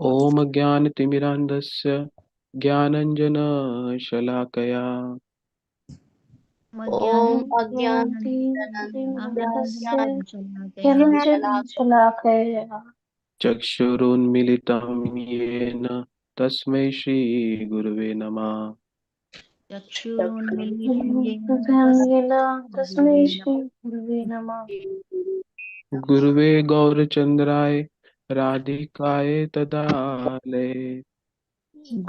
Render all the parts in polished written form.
ॐ ज्ञानतिमिरान्धस्य ज्ञानञ्जनशलाकया ॐ अज्ञानतिमिरन्दस्य अज्ञानञ्जनशलाकया ज्ञानञ्जनशलाकया चक्षुरुन्मिलितं येन तस्मै श्रीगुरुवे नमः। चक्षुरुन्मीलितं येन येन तस्मै तस्मै श्रीगुरुवे नमः। गुरुवे गौरचन्द्राय राधिकाय तदालये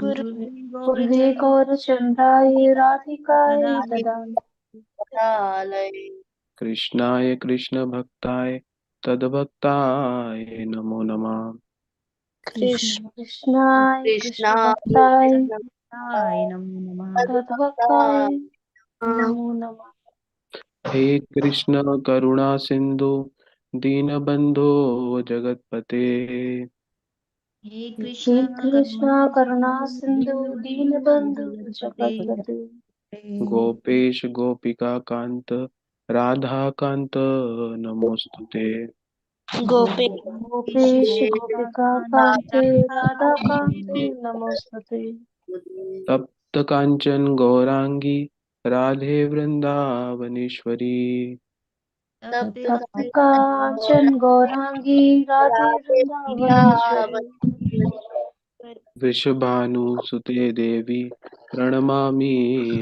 गुरुवे गुरुवे गुरुवे गौरचन्द्राय गौरचन्द्राय राधिकाय तदा तदालये कृष्णाय कृष्णभक्ताय तद्भक्ताय नमो नमः। कृष्णाय कृष्णाय कृष्णभक्ताय कृष्णभक्ताय नमो नमः। तद्भक्ताय नमो नमः। हे कृष्ण करुणा सिंधु दीनबंधो जगतपते हे हे कृष्ण कृष्ण करुणा करुणा सिन्धु सिंधु दीनबन्धु दीनबंधु जगत्पते जगत्पते गोपेश गोपिका कांत राधा कांत नमोस्तुते। गोपेश गोपेश गोपिका गोपिका कान्त कान्ते राधा कान्ते राधाकान्त नमोस्तुते। तप्त कांचन गौरांगी राधे वृंदावनेश्वरी तप्त कांचन गौरांगी राधे वृंदावनेश्वरी वृषभानुसुते देवी प्रणमामि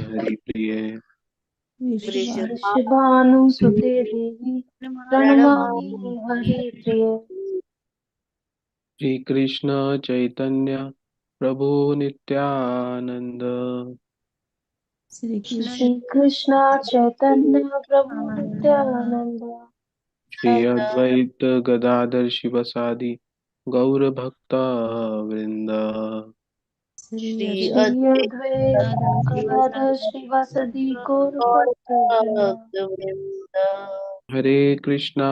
हरिप्रिये। वृषभानुसुते देवी प्रणमामि हरिप्रिये। श्री कृष्ण चैतन्य प्रभु नित्यानंद श्री कृष्ण श्री कृष्ण चैतन्य प्रभु नित्यानंद श्री अद्वैत गदाधर शिवसादि गौर भक्ता वृंद। श्री श्री अद्वैत अद्वैत गदाधर श्रीवासदि गौर भक्त वृंदा। हरे कृष्णा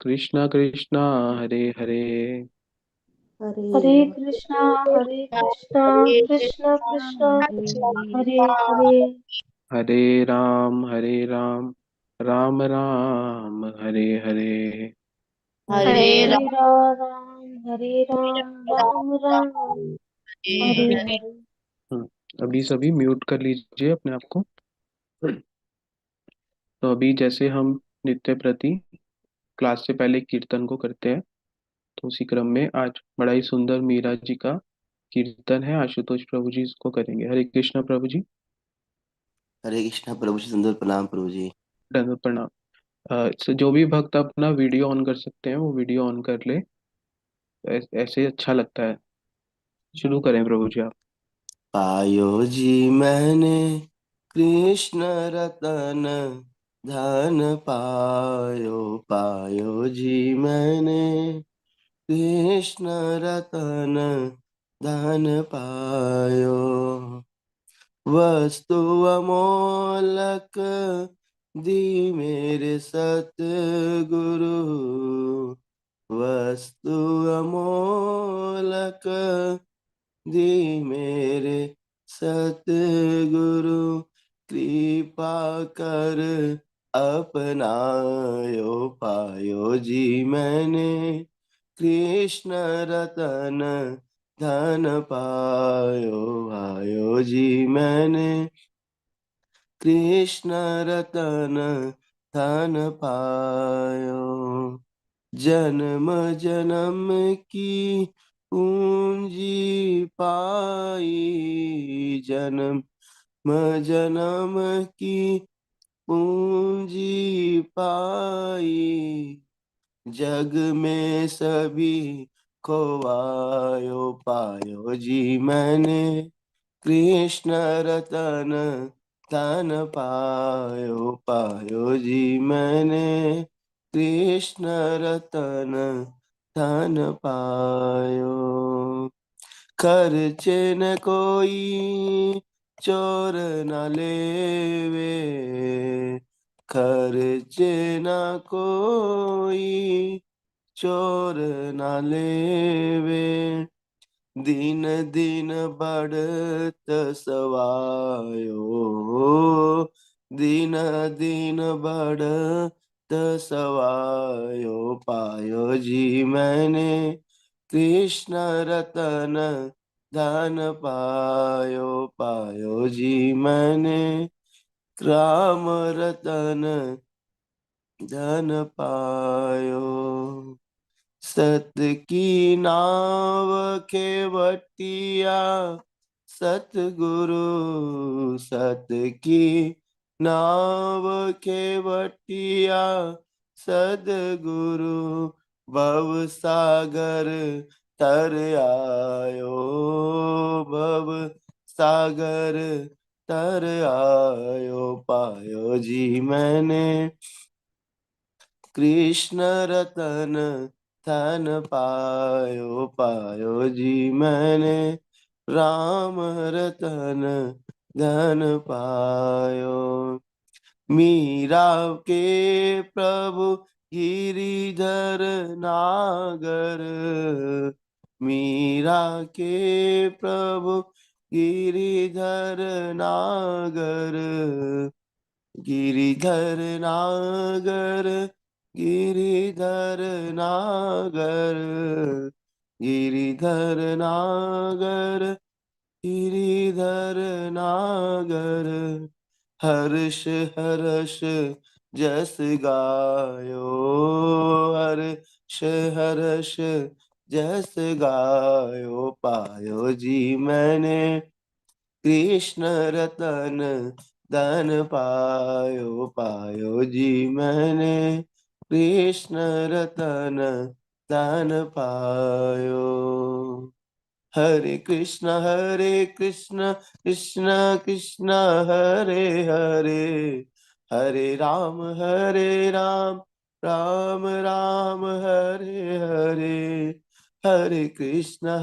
कृष्णा कृष्णा हरे हरे हरे कृष्णा कृष्णा कृष्णा हरे हरे हरे राम राम राम हरे हरे। हरे हरे राम राम राम राम हरे हरे। अभी सभी म्यूट कर लीजिए अपने आप को। तो अभी जैसे हम नित्य प्रति क्लास से पहले कीर्तन को करते हैं, तो उसी क्रम में आज बड़ा ही सुंदर मीरा जी का कीर्तन है। आशुतोष प्रभु जी इसको करेंगे। हरे कृष्णा प्रभु जी। हरे कृष्णा प्रभु जी, सुंदर प्रणाम प्रभु जी। दंडवत प्रणाम। जो भी भक्त अपना वीडियो ऑन कर सकते हैं वो वीडियो ऑन कर ले, तो ऐसे ही अच्छा लगता है। शुरू करें प्रभु जी आप। पायो जी मैंने कृष्ण रतन धन पायो, पायो जी मैंने कृष्ण रतन धन पायो। वस्तु अमोलक दी मेरे सतगुरु, वस्तु अमोलक दी मेरे सतगुरु। कृपा कर अपनायो, पायो जी मैंने कृष्ण रतन धन पायो, आयो जी मैंने कृष्ण रतन धन पायो। जन्म जन्म की पूंजी पाई, जन्म जन्म की पूंजी पाई। जग में सभी खोवायो, पायो जी मैंने कृष्ण रतन धन पायो, पायो जी मैंने कृष्ण रतन धन पायो। खर्चे न कोई चोर न लेवे, खर्चे न कोई चोर न लेवे। दिन दिन बढ़त सवायो, दिन दिन बढ़त सवायो। पायो जी मैंने कृष्ण रतन धन पायो पायो जी मैंने, राम रतन धन पायो। सत की नाव खेवटिया सतगुरु, सत की नाव खेवटिया सदगुरु, भव सागर तर आयो, भव सागर तर आयो पायो जी मैंने, कृष्ण रतन धन पायो पायो जी मैंने, राम रतन धन पायो। मीरा के प्रभु गिरिधर नागर, मीरा के प्रभु गिरिधर नागर, गिरिधर नागर, गिरिधर नागर, गिरिधर नागर, गिरिधर नागर, हर्ष हर्ष जस गायो, हर्ष हर्ष जस गायो पायो जी मैंने, कृष्ण रतन धन पायो पायो जी मैंने, कृष्ण रतन धन पायो। हरे कृष्ण कृष्ण कृष्ण हरे हरे, हरे राम राम राम हरे हरे, हरे कृष्ण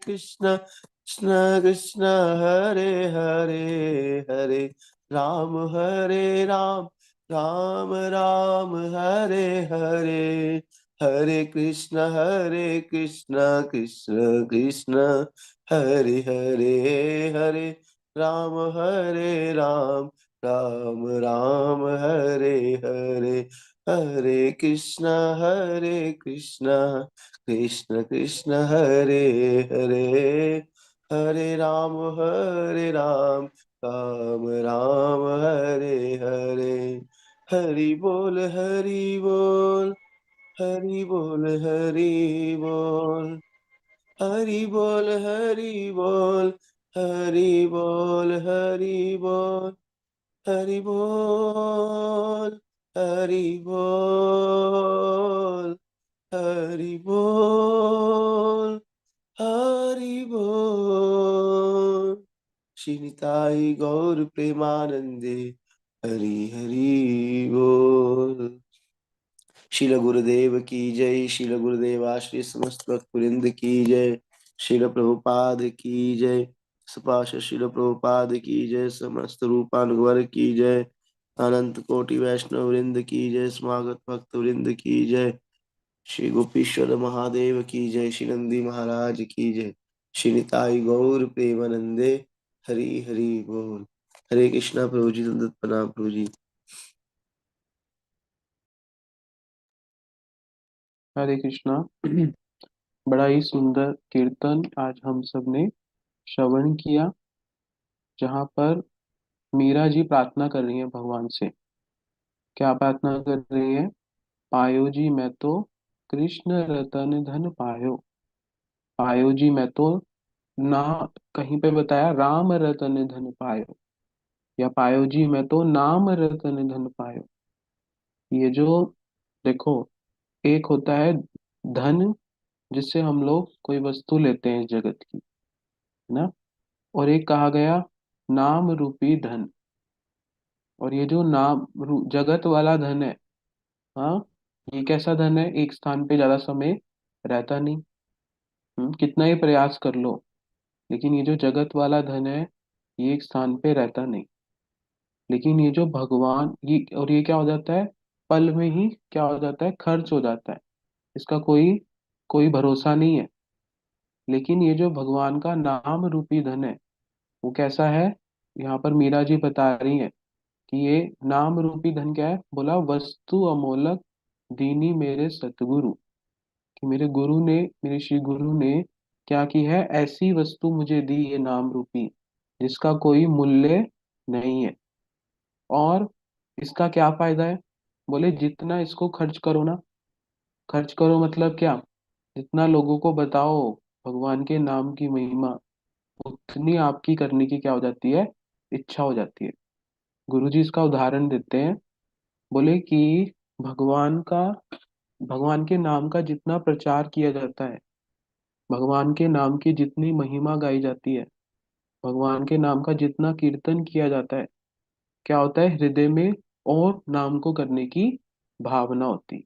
कृष्ण कृष्ण कृष्ण हरे हरे, हरे राम राम राम हरे हरे, हरे कृष्ण कृष्ण कृष्ण हरे हरे, हरे राम राम राम हरे हरे, हरे कृष्ण कृष्ण कृष्ण कृष्ण हरे हरे, हरे राम राम हरे हरे, हरि बोल हरि बोल, हरि बोल हरि बोल, हरि बोल हरि बोल, हरि बोल हरि बोल, हरि बोल हरि बोल, हरि बोल हरि बोल। श्री निताई गौर प्रेमानंदे, हरि हरि बोल। शिल गुरुदेव की जय, शिल गुरुदेव आश्रय समस्त भक्त वृंद की जय, शिल प्रभुपाद की जय, सुपाश शिल प्रभुपाद की जय, समस्त रूपानुवर की जय, अनंत कोटि वैष्णव वृंद की जय, समागत भक्त वृंद की जय, श्री गोपीश्वर महादेव की जय, श्री नंदी महाराज की जय, श्री निताई गौर प्रेमानंदे, हरि हरि बोल। हरे कृष्णा प्रभु जी, दंडवत प्रणाम प्रभु जी। हरे कृष्णा। बड़ा ही सुंदर कीर्तन आज हम सब ने श्रवण किया, जहाँ पर मीरा जी प्रार्थना कर रही है भगवान से। क्या प्रार्थना कर रही है? पायो जी मैं तो कृष्ण रतन धन पायो। पायो जी मैं तो, ना कहीं पे बताया राम रतन धन पायो, या पायो जी मैं तो नाम रतन धन पायो। ये जो देखो, एक होता है धन, जिससे हम लोग कोई वस्तु लेते हैं इस जगत की, है ना। और एक कहा गया नाम रूपी धन। और ये जो जगत वाला धन है, हाँ, ये कैसा धन है? एक स्थान पे ज्यादा समय रहता नहीं। कितना ही प्रयास कर लो, लेकिन ये जो जगत वाला धन है, ये एक स्थान पे रहता नहीं। लेकिन ये जो भगवान, ये क्या हो जाता है? पल में ही क्या हो जाता है? खर्च हो जाता है। इसका कोई कोई भरोसा नहीं है। लेकिन ये जो भगवान का नाम रूपी धन है, वो कैसा है? यहाँ पर मीरा जी बता रही है कि ये नाम रूपी धन क्या है? बोला वस्तु अमोलक दीनी मेरे सतगुरु। कि मेरे गुरु ने, मेरे श्री गुरु ने क्या की है, ऐसी वस्तु मुझे दी है नाम रूपी, जिसका कोई मूल्य नहीं है। और इसका क्या फायदा है? बोले जितना इसको खर्च करो ना, खर्च करो मतलब क्या, जितना लोगों को बताओ भगवान के नाम की महिमा, उतनी आपकी करने की क्या हो जाती है, इच्छा हो जाती है। गुरुजी इसका उदाहरण देते हैं। बोले कि भगवान का, भगवान के नाम का जितना प्रचार किया जाता है, भगवान के नाम की जितनी महिमा गाई जाती है, भगवान के नाम का जितना कीर्तन किया जाता है, क्या होता है, हृदय में और नाम को करने की भावना होती।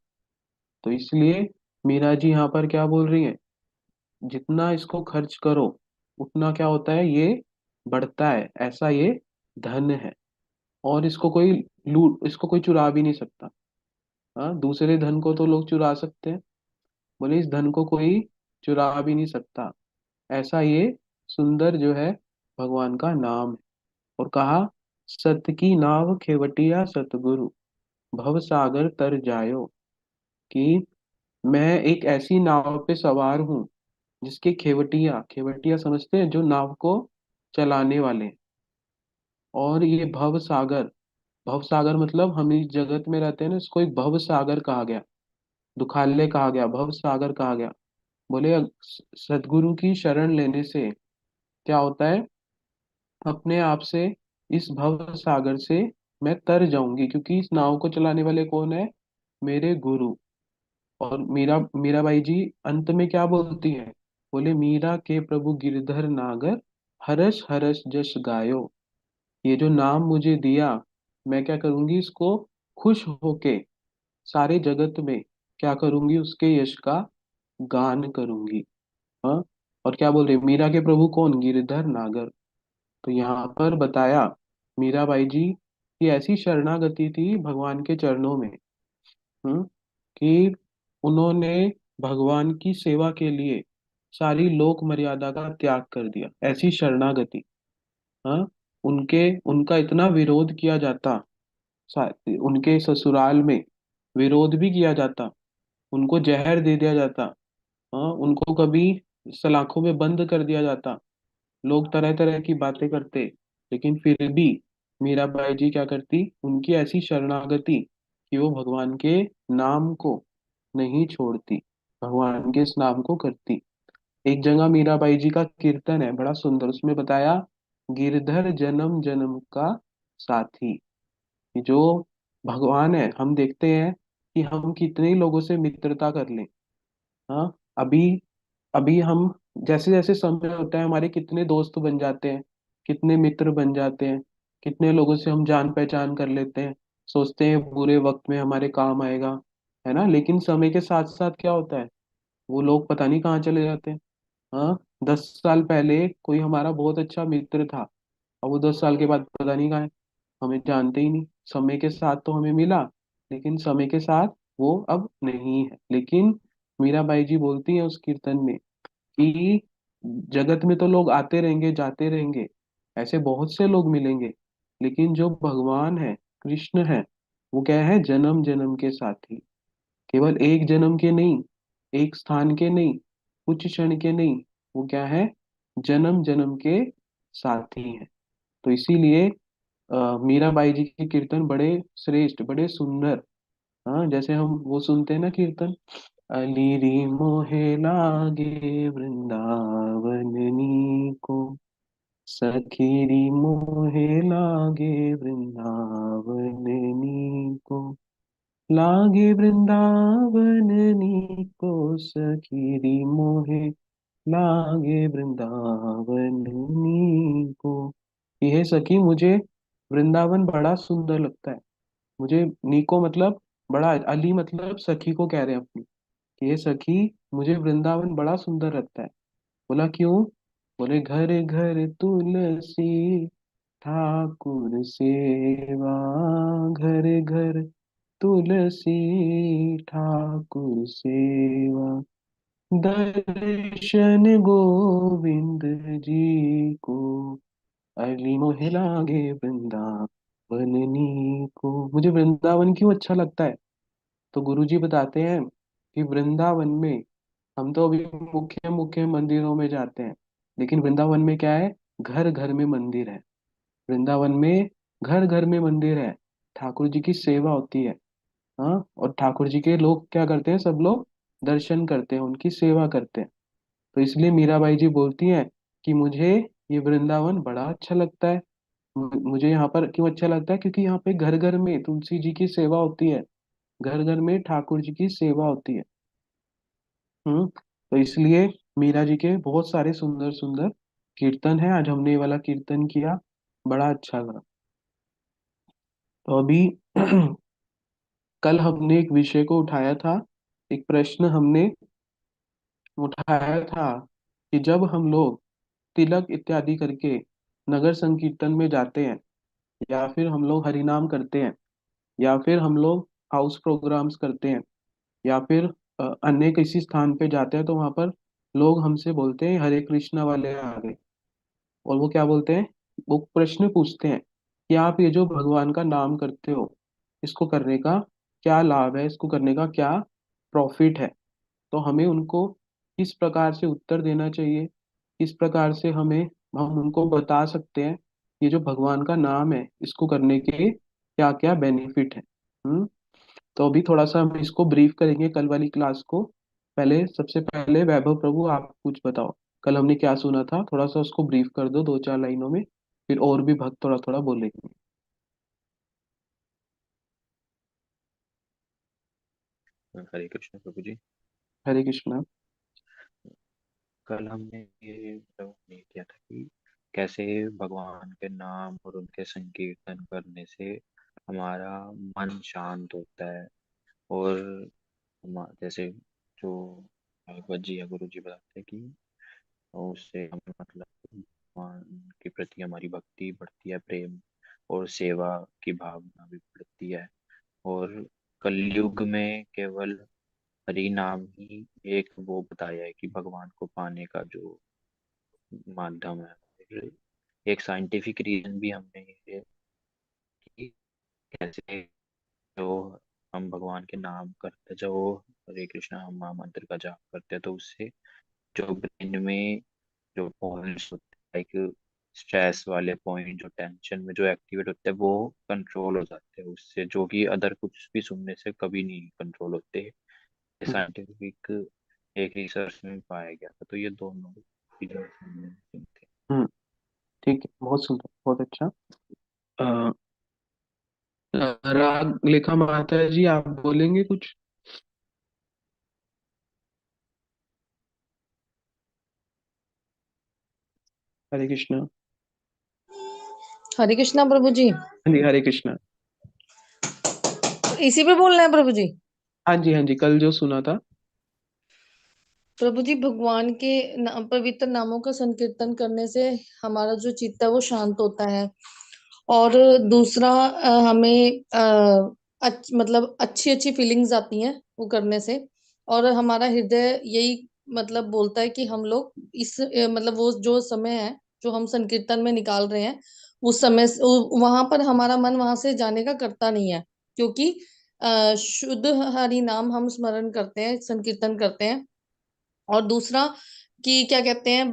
तो इसलिए मीरा जी यहाँ पर क्या बोल रही है, जितना इसको खर्च करो उतना क्या होता है, ये बढ़ता है, ऐसा ये धन है। और इसको कोई लूट, इसको कोई चुरा भी नहीं सकता। हाँ, दूसरे धन को तो लोग चुरा सकते हैं, बोले इस धन को कोई चुरा भी नहीं सकता। ऐसा ये सुंदर जो है भगवान का नाम है। और कहा, सत की नाव खेवटिया सतगुरु, भव सागर तर जायो। कि मैं एक ऐसी नाव पे सवार हूँ जिसके खेवटिया, खेवटिया समझते हैं, जो नाव को चलाने वाले हैं। और ये भव सागर, भव सागर मतलब हम इस जगत में रहते हैं ना, इसको एक भव सागर कहा गया, दुखालय कहा गया, भव सागर कहा गया। बोले सदगुरु की शरण लेने से क्या होता है, अपने आप से इस भव सागर से मैं तर जाऊंगी, क्योंकि इस नाव को चलाने वाले कौन है, मेरे गुरु। और मीराबाई जी अंत में क्या बोलती है, बोले मीरा के प्रभु गिरधर नागर, हरस हरस जस गायो। ये जो नाम मुझे दिया, मैं क्या करूंगी, इसको खुश होके सारे जगत में क्या करूंगी, उसके यश का गान करूंगी। हाँ। और क्या बोल रहे, मीरा के प्रभु कौन, गिरधर नागर। तो यहाँ पर बताया मीराबाई जी की ऐसी शरणागति थी भगवान के चरणों में, कि उन्होंने भगवान की सेवा के लिए सारी लोक मर्यादा का त्याग कर दिया, ऐसी शरणागति। हाँ। उनके, उनका इतना विरोध किया जाता, उनके ससुराल में विरोध भी किया जाता, उनको जहर दे दिया जाता। हाँ, उनको कभी सलाखों में बंद कर दिया जाता, लोग तरह तरह की बातें करते, लेकिन फिर भी मीराबाई जी क्या करती, उनकी ऐसी शरणागति कि वो भगवान के नाम को नहीं छोड़ती, भगवान के इस नाम को करती। एक जगह मीराबाई जी का कीर्तन है बड़ा सुंदर, उसमें बताया, गिरधर जन्म जन्म का साथी। कि जो भगवान है, हम देखते हैं कि हम कितने ही लोगों से मित्रता कर लें। हाँ। अभी अभी हम, जैसे जैसे समय होता है, हमारे कितने दोस्त बन जाते हैं, कितने मित्र बन जाते हैं, कितने लोगों से हम जान पहचान कर लेते हैं, सोचते हैं बुरे वक्त में हमारे काम आएगा, है ना। लेकिन समय के साथ साथ क्या होता है, वो लोग पता नहीं कहाँ चले जाते हैं। हाँ। 10 साल पहले कोई हमारा बहुत अच्छा मित्र था, और वो 10 साल के बाद पता नहीं कहाँ है, हमें जानते ही नहीं। समय के साथ तो हमें मिला, लेकिन समय के साथ वो अब नहीं है। लेकिन मीराबाई जी बोलती हैं उस कीर्तन में कि जगत में तो लोग आते रहेंगे जाते रहेंगे, ऐसे बहुत से लोग मिलेंगे, लेकिन जो भगवान है, कृष्ण है, वो क्या है, जन्म जन्म के साथी। केवल एक जन्म के नहीं, एक स्थान के नहीं, कुछ क्षण के नहीं, वो क्या है, जन्म जन्म के साथी हैं। तो इसीलिए मीराबाई जी के कीर्तन बड़े श्रेष्ठ, बड़े सुंदर। हाँ, जैसे हम वो सुनते हैं ना कीर्तन, अलीरी मोहे लागे वृंदावन नी को, सखीरी मोहे लागे वृंदावन नी को, लागे वृंदावन नी को, सखीरी मोहे लागे वृंदावन नी को। यह सखी, मुझे वृंदावन बड़ा सुंदर लगता है। मुझे नीको मतलब बड़ा, अली मतलब सखी को कह रहे हैं अपनी, कि ये सखी, मुझे वृंदावन बड़ा सुंदर लगता है। बोला क्यों, बोले घर घर तुलसी ठाकुर सेवा, घर घर तुलसी ठाकुर सेवा, दर्शन गोविंद जी को, अली मोहे लागे वृंदावन नी को। मुझे वृंदावन क्यों अच्छा लगता है, तो गुरु जी बताते हैं कि वृंदावन में हम तो अभी मुख्य मुख्य मंदिरों में जाते हैं, लेकिन वृंदावन में क्या है, घर घर में मंदिर है। वृंदावन में घर घर में मंदिर है, ठाकुर जी की सेवा होती है। हाँ, और ठाकुर जी के लोग क्या करते हैं, सब लोग दर्शन करते हैं, उनकी सेवा करते हैं। तो इसलिए मीराबाई जी बोलती हैं कि मुझे ये वृंदावन बड़ा अच्छा लगता है। मुझे यहाँ पर क्यों अच्छा लगता है, क्योंकि यहाँ पे घर घर में तुलसी जी की सेवा होती है, घर घर में ठाकुर जी की सेवा होती है। तो इसलिए मीरा जी के बहुत सारे सुंदर सुंदर कीर्तन है। आज हमने ये वाला कीर्तन किया, बड़ा अच्छा लगा। तो अभी कल हमने एक विषय को उठाया था, एक प्रश्न हमने उठाया था कि जब हम लोग तिलक इत्यादि करके नगर संकीर्तन में जाते हैं, या फिर हम लोग हरिनाम करते हैं, या फिर हम लोग हाउस प्रोग्राम्स करते हैं, या फिर अन्य किसी स्थान पे जाते हैं, तो वहां पर लोग हमसे बोलते हैं हरे कृष्णा वाले आ गए। और वो क्या बोलते हैं, वो प्रश्न पूछते हैं कि आप ये जो भगवान का नाम करते हो, इसको करने का क्या लाभ है, इसको करने का क्या प्रॉफिट है। तो हमें उनको किस प्रकार से उत्तर देना चाहिए, किस प्रकार से हम उनको बता सकते हैं ये जो भगवान का नाम है, इसको करने के क्या क्या बेनिफिट है। हम्म तो अभी थोड़ा सा हम इसको ब्रीफ करेंगे कल वाली क्लास को। पहले, सबसे पहले वैभव प्रभु आप कुछ बताओ, कल हमने क्या सुना था, थोड़ा सा उसको ब्रीफ कर दो 2-4 लाइनों में, फिर और भी भक्त थोड़ा थोड़ा बोलेंगे। हरे कृष्ण प्रभु जी। हरे कृष्णा। कल हमने ये नहीं किया था कि कैसे भगवान के नाम और उनके संकीर्तन करने से हमारा मन शांत होता है। और जैसे जो भगवत जी या गुरु जी बताते हैं कि उससे हमें मतलब भगवान के प्रति हमारी भक्ति बढ़ती है, प्रेम और सेवा की भावना भी बढ़ती है। और कलयुग में केवल हरि नाम ही एक वो बताया है कि भगवान को पाने का जो माध्यम है। एक साइंटिफिक रीजन भी हमने ये कि कैसे जो हम भगवान के नाम करते, जो हरे कृष्णा हम महामंत्र का जाप करते हैं, तो उससे जो ब्रेन में जो पॉइंट्स होते हैं, लाइक स्ट्रेस वाले पॉइंट, जो टेंशन में जो एक्टिवेट होते हैं, वो कंट्रोल हो जाते हैं उससे, जो कि अदर कुछ भी सुनने से कभी नहीं कंट्रोल होते। साइंटिफिक एक रिसर्च में पाया गया था। तो ये दोनों चीजें हमने सुनी थी। हम्म ठीक है, बहुत सुंदर, बहुत अच्छा। अ, राग लेखा माता जी आप बोलेंगे कुछ? हरे कृष्णा। हरे कृष्णा प्रभु जी। हाँ जी, हरे कृष्णा। इसी पे बोलना है प्रभु जी। हाँ जी, हाँ जी, कल जो सुना था। प्रभु जी, भगवान के पवित्र नामों का संकीर्तन करने से हमारा जो चित्त है वो शांत होता है। और दूसरा हमें मतलब अच्छी अच्छी फीलिंग्स आती हैं वो करने से। और हमारा हृदय यही मतलब बोलता है कि हम लोग इस मतलब वो जो समय है जो हम संकीर्तन में निकाल रहे हैं, उस समय वहां पर हमारा मन वहां से जाने का करता नहीं है, क्योंकि शुद्ध हरि नाम हम स्मरण करते हैं, संकीर्तन करते हैं। और दूसरा कि क्या कहते हैं,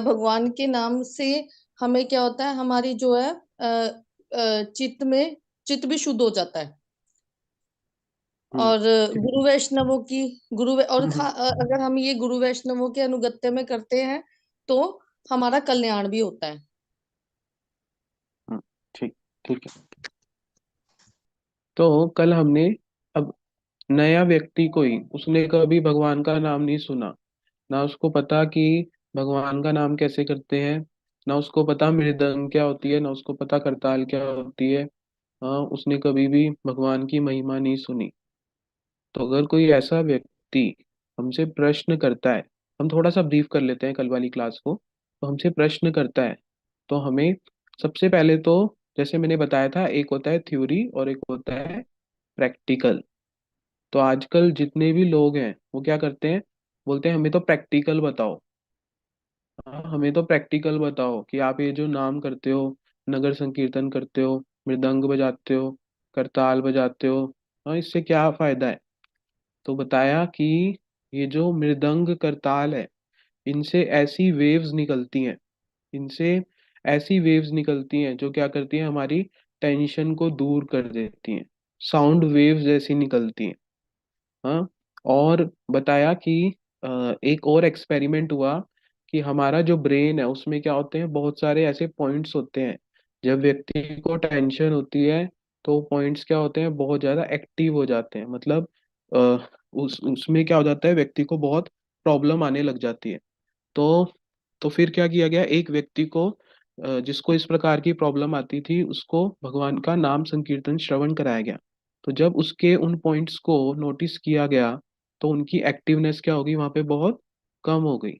भगवान के नाम से हमें क्या होता है, हमारी जो है चित्त में चित्त भी शुद्ध हो जाता है। हम्म और ठीक गुरु वैष्णवों की और हम्म अगर हम ये गुरु वैष्णवों के अनुगत्य में करते हैं तो हमारा कल्याण भी होता है। हम्म, ठीक, ठीक है। तो कल हमने, अब नया व्यक्ति कोई, उसने कभी भगवान का नाम नहीं सुना, ना उसको पता कि भगवान का नाम कैसे करते हैं, ना उसको पता मृदंग क्या होती है, ना उसको पता करताल क्या होती है। हाँ, उसने कभी भी भगवान की महिमा नहीं सुनी। तो अगर कोई ऐसा व्यक्ति हमसे प्रश्न करता है, हम थोड़ा सा ब्रीफ कर लेते हैं कल वाली क्लास को। तो हमसे प्रश्न करता है, तो हमें सबसे पहले तो, जैसे मैंने बताया था, एक होता है थ्योरी और एक होता है प्रैक्टिकल। तो आजकल जितने भी लोग हैं वो क्या करते हैं, बोलते हैं हमें तो प्रैक्टिकल बताओ। हाँ, हमें तो प्रैक्टिकल बताओ कि आप ये जो नाम करते हो, नगर संकीर्तन करते हो, मृदंग बजाते हो, करताल बजाते हो, हाँ, इससे क्या फायदा है। तो बताया कि ये जो मृदंग करताल है, इनसे ऐसी वेव्स निकलती हैं, इनसे ऐसी वेव्स निकलती हैं जो क्या करती हैं, हमारी टेंशन को दूर कर देती हैं। साउंड वेव्स जैसी निकलती हैं। हाँ। और बताया कि एक और एक्सपेरिमेंट हुआ कि हमारा जो ब्रेन है उसमें क्या होते हैं, बहुत सारे ऐसे पॉइंट्स होते हैं। जब व्यक्ति को टेंशन होती है तो पॉइंट्स क्या होते हैं, बहुत ज्यादा एक्टिव हो जाते हैं। मतलब अ, उसमें क्या हो जाता है, व्यक्ति को बहुत प्रॉब्लम आने लग जाती है। तो तो फिर क्या किया गया, एक व्यक्ति को जिसको इस प्रकार की प्रॉब्लम आती थी, उसको भगवान का नाम संकीर्तन श्रवण कराया गया। तो जब उसके उन पॉइंट्स को नोटिस किया गया तो उनकी एक्टिवनेस क्या होगी, वहां पे बहुत कम हो गई।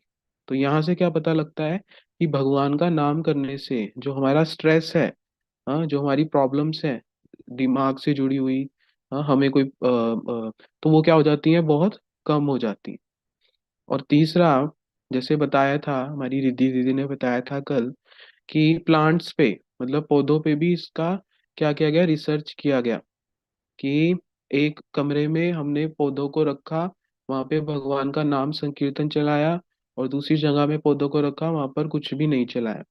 तो यहाँ से क्या पता लगता है कि भगवान का नाम करने से जो हमारा स्ट्रेस है, हाँ, जो हमारी प्रॉब्लम्स हैं दिमाग से जुड़ी हुई, हाँ, हमें कोई तो वो क्या हो जाती हैं, बहुत कम हो जाती हैं। और तीसरा, जैसे बताया था, हमारी रिद्धि दीदी ने बताया था कल, कि प्लांट्स पे, मतलब पौधों पे भी इसका क्या किया गया, रिसर्च किया गया। कि एक कमरे में हमने पौधों को रखा, वहां पे भगवान का नाम संकीर्तन चलाया, और दूसरी जगह में पौधों को रखा, वहां पर कुछ भी नहीं चलाया।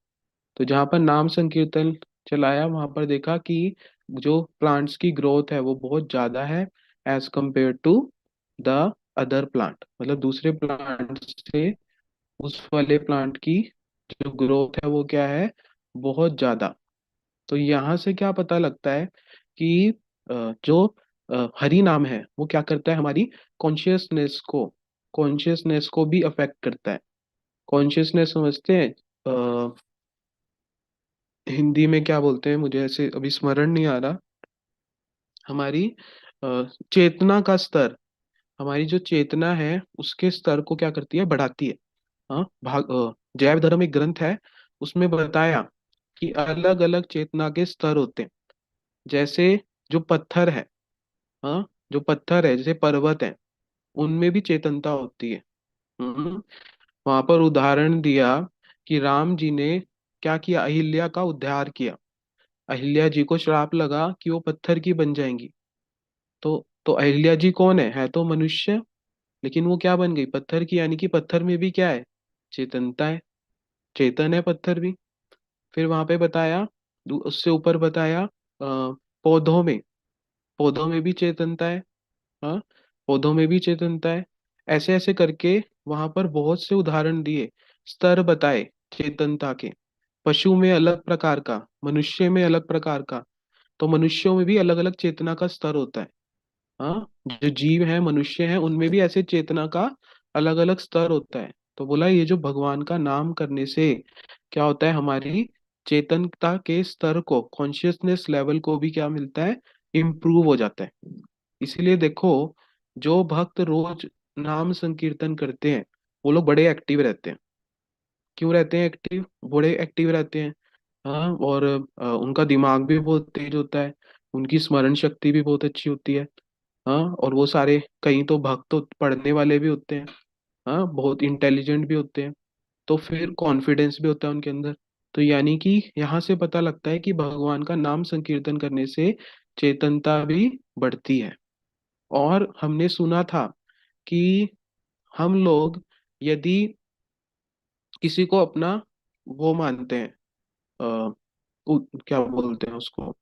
तो जहाँ पर नाम संकीर्तन चलाया, वहां पर देखा कि जो प्लांट्स की ग्रोथ है वो बहुत ज्यादा है as compare to the other plant. मतलब दूसरे प्लांट से उस वाले प्लांट की जो ग्रोथ है वो क्या है, बहुत ज्यादा। तो यहाँ से क्या पता लगता है कि जो हरि नाम है वो क्या करता है, हमारी कॉन्शियसनेस को भी अफेक्ट करता है। कॉन्शियसनेस समझते हैं, हिंदी में क्या बोलते हैं, मुझे ऐसे अभी स्मरण नहीं आ रहा। हमारी चेतना का स्तर, हमारी जो चेतना है उसके स्तर को क्या करती है, बढ़ाती है। हाँ, जैव धर्म एक ग्रंथ है, उसमें बताया कि अलग अलग चेतना के स्तर होते हैं। जैसे जो पत्थर है, हाँ, जो पत्थर है जैसे पर्वत है, उनमें भी चेतनता होती है। वहां पर उदाहरण दिया कि राम जी ने क्या किया, अहिल्या का उद्धार किया। अहिल्या जी को श्राप लगा कि वो पत्थर की बन जाएंगी। तो अहिल्या जी कौन है तो मनुष्य, लेकिन वो क्या बन गई, पत्थर की। यानी कि पत्थर में भी क्या है, चेतनता है, चेतन है पत्थर भी। फिर वहां पे बताया, उससे ऊपर बताया पौधों में, पौधों में भी चेतनता है। हाँ, पौधों में भी चेतनता है। ऐसे ऐसे करके वहां पर बहुत से उदाहरण दिए, स्तर बताए चेतनता के। पशु में अलग प्रकार का, मनुष्य में अलग प्रकार का। तो मनुष्यों में भी अलग अलग चेतना का स्तर होता है। हाँ, जो जीव है, मनुष्य है, उनमें भी ऐसे चेतना का अलग अलग स्तर होता है। तो बोला ये जो भगवान का नाम करने से क्या होता है, हमारी चेतनता के स्तर को, कॉन्शियसनेस लेवल को भी क्या मिलता है, इम्प्रूव हो जाता है। इसीलिए देखो, जो भक्त रोज नाम संकीर्तन करते हैं वो लोग बड़े एक्टिव रहते हैं। क्यों रहते हैं एक्टिव, बड़े एक्टिव रहते हैं। हाँ, और उनका दिमाग भी बहुत तेज होता है, उनकी स्मरण शक्ति भी बहुत अच्छी होती है। हाँ, और वो सारे, कई तो भक्त तो पढ़ने वाले भी होते हैं, हाँ, बहुत इंटेलिजेंट भी होते हैं। तो फिर कॉन्फिडेंस भी होता है उनके अंदर। तो यानी कि यहाँ से पता लगता है कि भगवान का नाम संकीर्तन करने से चेतनता भी बढ़ती है। और हमने सुना था कि हम लोग यदि किसी को अपना वो मानते हैं, अ, क्या बोलते हैं उसको,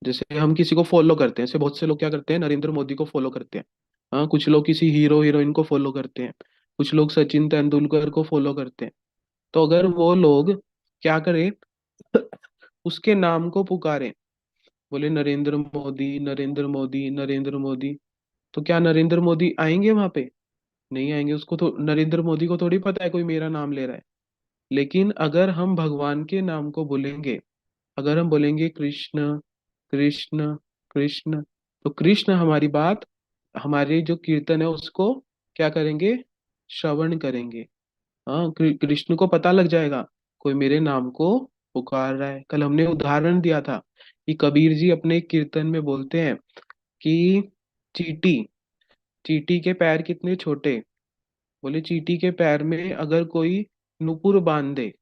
जैसे हम किसी को फॉलो करते हैं, जैसे बहुत से लोग क्या करते हैं, नरेंद्र मोदी को फॉलो करते हैं। हाँ, कुछ लोग किसी हीरो हीरोइन को फॉलो करते हैं, कुछ लोग सचिन तेंदुलकर को फॉलो करते हैं। तो अगर वो लोग क्या करें, उसके नाम को पुकारें, बोले नरेंद्र मोदी, नरेंद्र मोदी, नरेंद्र मोदी, तो क्या नरेंद्र मोदी आएंगे वहां पे? नहीं आएंगे। उसको तो, नरेंद्र मोदी को थोड़ी पता है कोई मेरा नाम ले रहा है। लेकिन अगर हम भगवान के नाम को बोलेंगे, अगर हम बोलेंगे कृष्ण कृष्ण कृष्ण, तो कृष्ण हमारी बात, हमारे जो कीर्तन है उसको क्या करेंगे, श्रवण करेंगे। हाँ, कृष्ण को पता लग जाएगा कोई मेरे नाम को पुकार रहा है। कल हमने उदाहरण दिया था कि कबीर जी अपने कीर्तन में बोलते हैं कि चींटी, चींटी के पैर कितने छोटे। बोले चींटी के पैर में अगर कोई नुपुर बांध दे,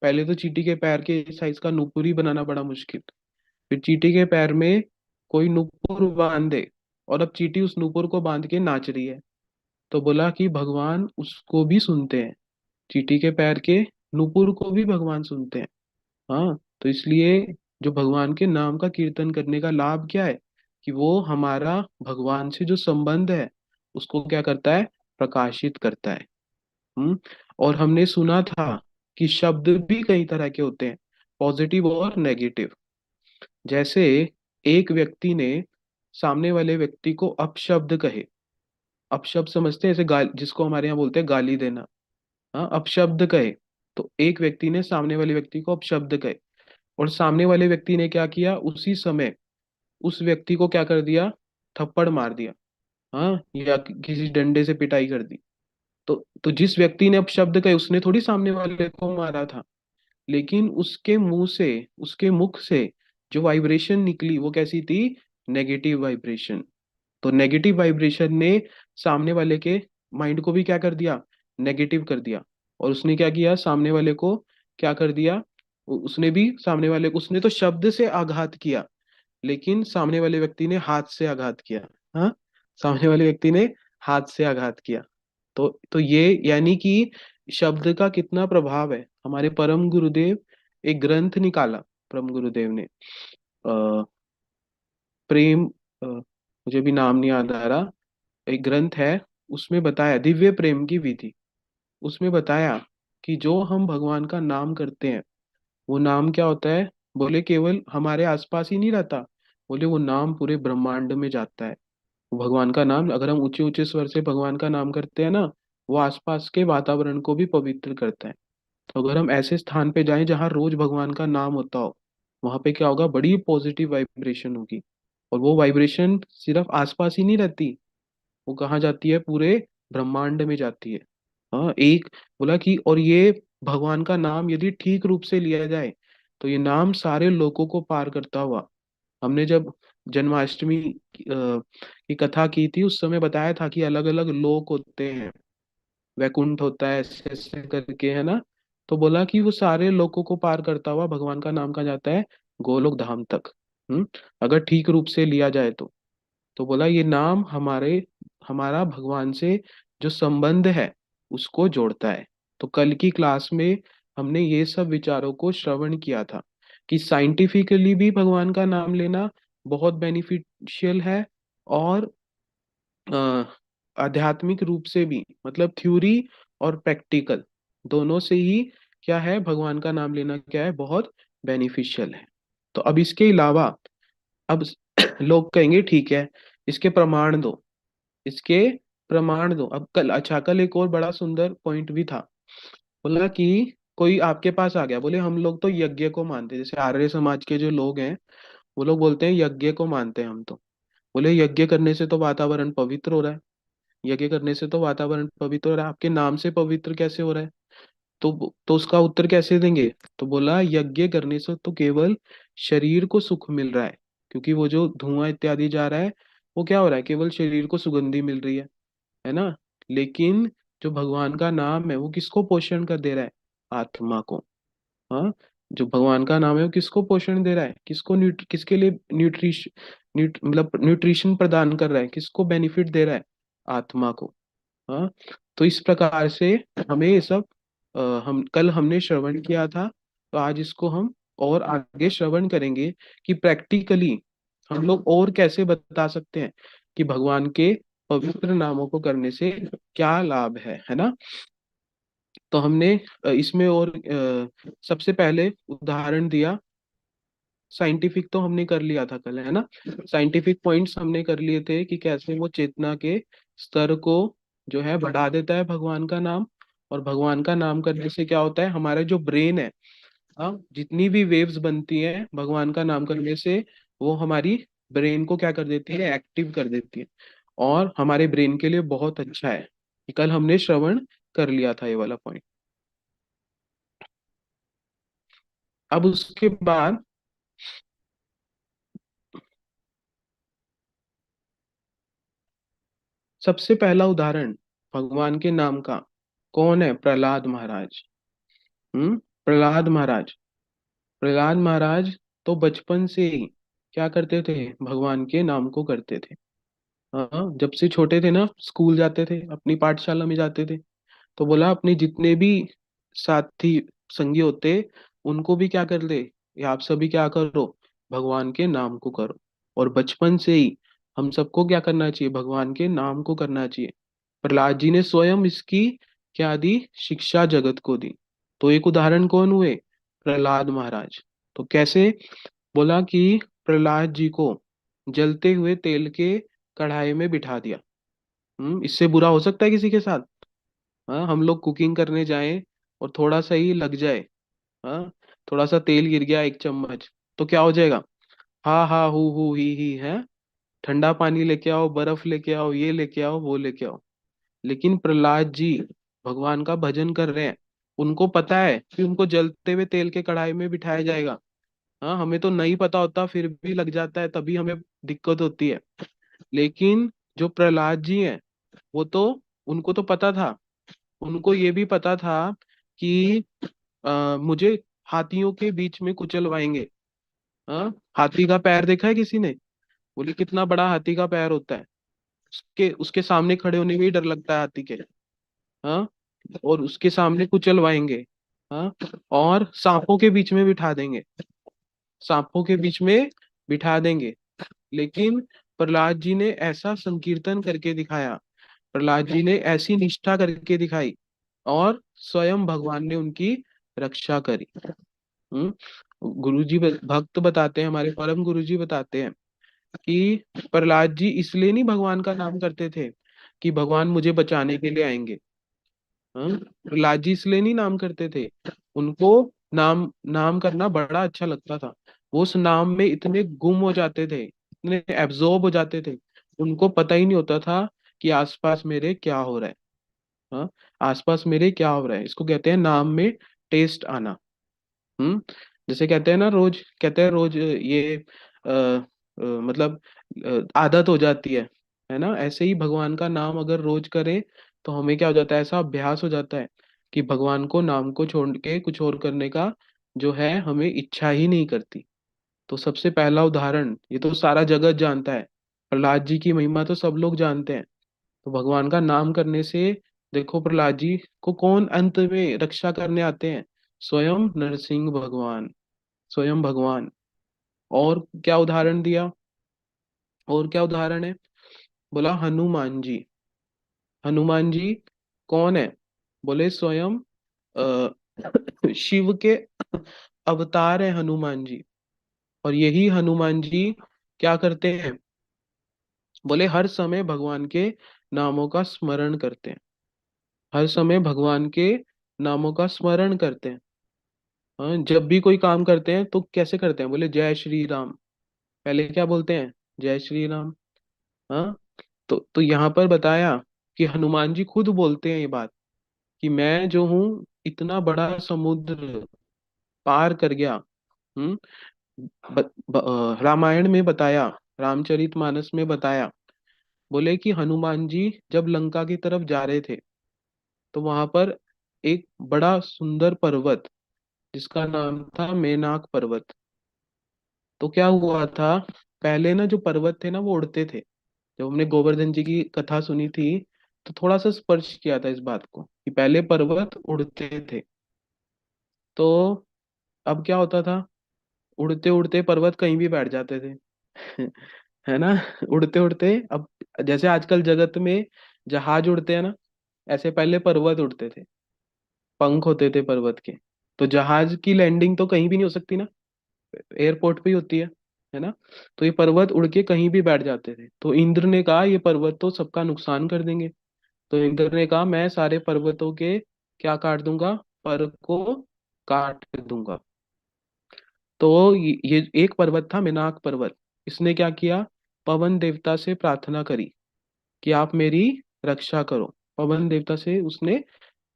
पहले तो चींटी के पैर के साइज का नुपुर ही बनाना बड़ा मुश्किल, फिर चींटी के पैर में कोई नुपुर बांध दे, और अब चींटी उस नुपुर को बांध के नाच रही है। तो बोला कि भगवान उसको भी सुनते हैं, चींटी के पैर के नुपुर को भी भगवान सुनते हैं। हाँ, तो इसलिए जो भगवान के नाम का कीर्तन करने का लाभ क्या है कि वो हमारा भगवान से जो संबंध है उसको क्या करता है, प्रकाशित करता है। और हमने सुना था कि शब्द भी कई तरह के होते हैं, पॉजिटिव और नेगेटिव। जैसे एक व्यक्ति ने सामने वाले व्यक्ति को अपशब्द कहे, अपशब्द समझते हैं, ऐसे गाल जिसको हमारे यहाँ बोलते हैं गाली देना। हाँ, अपशब्द कहे, तो एक व्यक्ति ने सामने वाले व्यक्ति को अपशब्द कहे, और सामने वाले व्यक्ति ने क्या किया, उसी समय उस व्यक्ति को क्या कर दिया, थप्पड़ मार दिया। हाँ, या किसी डंडे से पिटाई कर दी। तो जिस व्यक्ति ने अपशब्द कहे उसने थोड़ी सामने वाले को मारा था, लेकिन उसके मुंह से, उसके मुख से जो वाइब्रेशन निकली वो कैसी थी, नेगेटिव वाइब्रेशन। तो नेगेटिव वाइब्रेशन ने सामने वाले के माइंड को भी क्या कर दिया, नेगेटिव कर दिया। और उसने क्या किया, सामने वाले को क्या कर दिया, उसने भी सामने वाले को, उसने तो शब्द से आघात किया, लेकिन सामने वाले व्यक्ति ने हाथ से आघात किया। हाँ, सामने वाले व्यक्ति ने हाथ से आघात किया। तो ये यानी कि शब्द का कितना प्रभाव है। हमारे परम गुरुदेव एक ग्रंथ निकाला, परम गुरुदेव ने प्रेम, मुझे भी नाम नहीं याद आ रहा, एक ग्रंथ है, उसमें बताया दिव्य प्रेम की विधि। उसमें बताया कि जो हम भगवान का नाम करते हैं वो नाम क्या होता है, बोले केवल हमारे आसपास ही नहीं रहता, बोले वो नाम पूरे ब्रह्मांड में जाता है। वो भगवान का नाम अगर हम ऊंचे ऊंचे स्वर से भगवान का नाम करते हैं ना, वो आसपास के वातावरण को भी पवित्र करता है। तो अगर हम ऐसे स्थान पे जाएं जहाँ रोज भगवान का नाम होता हो, वहां पे क्या होगा, बड़ी पॉजिटिव वाइब्रेशन होगी। और वो वाइब्रेशन सिर्फ आसपास ही नहीं रहती, वो कहाँ जाती है, पूरे ब्रह्मांड में जाती है। हाँ, एक बोला कि और ये भगवान का नाम यदि ठीक रूप से लिया जाए तो ये नाम सारे लोगों को पार करता हुआ। हमने जब जन्माष्टमी की कथा की थी उस समय बताया था कि अलग अलग लोक होते हैं, वैकुंठ होता है, ऐसे ऐसे करके, है ना। तो बोला कि वो सारे लोगों को पार करता हुआ भगवान का नाम कहाँ जाता है, गोलोक धाम तक। अगर ठीक रूप से लिया जाए तो बोला ये नाम हमारे, हमारा भगवान से जो संबंध है उसको जोड़ता है। तो कल की क्लास में हमने ये सब विचारों को श्रवण किया था कि साइंटिफिकली भी भगवान का नाम लेना बहुत बेनिफिशियल है, और अ, आध्यात्मिक रूप से भी, मतलब थ्योरी और प्रैक्टिकल दोनों से ही क्या है, भगवान का नाम लेना क्या है, बहुत बेनिफिशियल है। तो अब इसके अलावा, अब लोग कहेंगे ठीक है, इसके प्रमाण दो, इसके प्रमाण दो। अब कल, अच्छा कल एक और बड़ा सुंदर पॉइंट भी था। बोला कि कोई आपके पास आ गया, बोले हम लोग तो यज्ञ को मानते हैं, जैसे आर्य समाज के जो लोग हैं वो लोग बोलते हैं यज्ञ को मानते हैं हम तो। बोले यज्ञ करने से तो वातावरण पवित्र हो रहा है, यज्ञ करने से तो वातावरण पवित्र हो रहा है, आपके नाम से पवित्र कैसे हो रहा है। तो उसका उत्तर कैसे देंगे, तो बोला यज्ञ करने से तो केवल शरीर को सुख मिल रहा है, क्योंकि वो जो धुआं इत्यादि जा रहा है वो क्या हो रहा है, केवल शरीर को सुगंधी मिल रही है ना। लेकिन जो भगवान का नाम है वो किसको पोषण कर दे रहा है, आत्मा को। हाँ, जो भगवान का नाम है वो किसको पोषण दे रहा है, किसको किसके लिए मतलब न्यूट्रिशन प्रदान कर रहा है, किसको बेनिफिट दे रहा है, आत्मा को। हाँ, तो इस प्रकार से हमें ये सब हम कल हमने श्रवण किया था, तो आज इसको हम और आगे श्रवण करेंगे कि प्रैक्टिकली हम लोग और कैसे बता सकते हैं कि भगवान के पवित्र नामों को करने से क्या लाभ है ना। तो हमने इसमें और सबसे पहले उदाहरण दिया, साइंटिफिक तो हमने कर लिया था कल, है ना। साइंटिफिक पॉइंट्स हमने कर लिए थे कि कैसे वो चेतना के स्तर को जो है बढ़ा देता है भगवान का नाम। और भगवान का नाम करने से क्या होता है, हमारा जो ब्रेन है, हाँ, जितनी भी वेव्स बनती हैं भगवान का नाम करने से, वो हमारी ब्रेन को क्या कर देती है, एक्टिव कर देती है, और हमारे ब्रेन के लिए बहुत अच्छा है। कल हमने श्रवण कर लिया था ये वाला पॉइंट। अब उसके बाद सबसे पहला उदाहरण भगवान के नाम का कौन है, प्रहलाद महाराज। प्रहलाद महाराज, प्रहलाद महाराज तो बचपन से ही क्या करते थे, भगवान के नाम को करते थे। हाँ, जब से छोटे थे ना, स्कूल जाते थे, अपनी पाठशाला में जाते थे, तो बोला अपने जितने भी साथी संगी होते, उनको भी क्या कर ले, ये आप सभी क्या करो, भगवान के नाम को करो। और बचपन से ही हम सबको क्या करना चाहिए, भगवान के नाम को करना चाहिए। प्रहलाद जी ने स्वयं इसकी क्या दी, शिक्षा जगत को दी। तो एक उदाहरण कौन हुए, प्रहलाद महाराज। तो कैसे, बोला कि प्रहलाद जी को जलते हुए तेल के कढ़ाई में बिठा दिया। इससे बुरा हो सकता है किसी के साथ? हाँ, हम लोग कुकिंग करने जाएं और थोड़ा सा ही लग जाए, हाँ, थोड़ा सा तेल गिर गया 1 चम्मच, तो क्या हो जाएगा, हा हा हु ही है, ठंडा पानी लेके आओ, बर्फ लेके आओ, ये लेके आओ, वो लेके आओ। लेकिन प्रहलाद जी भगवान का भजन कर रहे हैं, उनको पता है कि उनको जलते हुए तेल के कढ़ाई में बिठाया जाएगा। हाँ, हमें तो नहीं पता होता, फिर भी लग जाता है, तभी हमें दिक्कत होती है। लेकिन जो प्रहलाद जी हैं, वो तो, उनको तो पता था, उनको ये भी पता था कि मुझे हाथियों के बीच में कुचलवाएंगे। हाँ, हाथी का पैर देखा है किसी ने? बोले कितना बड़ा हाथी का पैर होता है, उसके उसके सामने खड़े होने में ही डर लगता है हाथी के। हाँ, और उसके सामने कुचलवाएंगे। हाँ, और सांपों के बीच में बिठा देंगे, सांपों के बीच में बिठा देंगे। लेकिन प्रहलाद जी ने ऐसा संकीर्तन करके दिखाया, प्रहलाद जी ने ऐसी निष्ठा करके दिखाई, और स्वयं भगवान ने उनकी रक्षा करी। हम्म गुरु जी भक्त बताते हैं, हमारे परम गुरु जी बताते हैं कि प्रहलाद जी इसलिए नहीं भगवान का नाम करते थे कि भगवान मुझे बचाने के लिए आएंगे। प्रहलाद जी इसलिए नहीं नाम करते थे, उनको नाम नाम करना बड़ा अच्छा लगता था। वो उस नाम में इतने गुम हो जाते थे, इतने एब्जॉर्ब हो जाते थे, उनको पता ही नहीं होता था कि आसपास मेरे क्या हो रहा है। हाँ, आसपास मेरे क्या हो रहा है, इसको कहते हैं नाम में टेस्ट आना। हम्म जैसे कहते हैं ना, रोज कहते हैं, रोज ये मतलब आदत हो जाती है ना, ऐसे ही भगवान का नाम अगर रोज करें, तो हमें क्या हो जाता है, ऐसा अभ्यास हो जाता है कि भगवान को नाम को छोड़ के कुछ और करने का जो है हमें इच्छा ही नहीं करती। तो सबसे पहला उदाहरण, ये तो सारा जगत जानता है, प्रहलाद जी की महिमा तो सब लोग जानते हैं। तो भगवान का नाम करने से, देखो प्रहलाद जी को कौन अंत में रक्षा करने आते हैं, स्वयं नरसिंह भगवान, स्वयं भगवान। और क्या उदाहरण दिया, और क्या उदाहरण है, बोला हनुमान जी। हनुमान जी कौन है, बोले स्वयं शिव के अवतार है हनुमान जी। और यही हनुमान जी क्या करते हैं, बोले हर समय भगवान के नामों का स्मरण करते हैं, हर समय भगवान के नामों का स्मरण करते हैं। हाँ, जब भी कोई काम करते हैं तो कैसे करते हैं, बोले जय श्री राम, पहले क्या बोलते हैं, जय श्री राम। हाँ, तो यहाँ पर बताया कि हनुमान जी खुद बोलते हैं ये बात, कि मैं जो हूँ इतना बड़ा समुद्र पार कर गया। हम्म रामायण में बताया, रामचरितमानस में बताया, बोले कि हनुमान जी जब लंका की तरफ जा रहे थे, तो वहां पर एक बड़ा सुंदर पर्वत, जिसका नाम था मेनाक पर्वत। तो क्या हुआ था, पहले ना जो पर्वत थे ना वो उड़ते थे। जब हमने गोवर्धन जी की कथा सुनी थी, तो थोड़ा सा स्पर्श किया था इस बात को कि पहले पर्वत उड़ते थे। तो अब क्या होता था, उड़ते उड़ते पर्वत कहीं भी बैठ जाते थे। है ना, उड़ते उड़ते अब, जैसे आजकल जगत में जहाज उड़ते हैं ना, ऐसे पहले पर्वत उड़ते थे, पंख होते थे पर्वत के। तो जहाज की लैंडिंग तो कहीं भी नहीं हो सकती ना, एयरपोर्ट पे ही होती है ना। तो ये पर्वत उड़ के कहीं भी बैठ जाते थे। तो इंद्र ने कहा ये पर्वत तो सबका नुकसान कर देंगे। तो इंद्र ने कहा मैं सारे पर्वतों के क्या काट दूंगा, पर को काट दूंगा। तो ये एक पर्वत था मेनाक पर्वत, इसने क्या किया, पवन देवता से प्रार्थना करी कि आप मेरी रक्षा करो। पवन देवता से उसने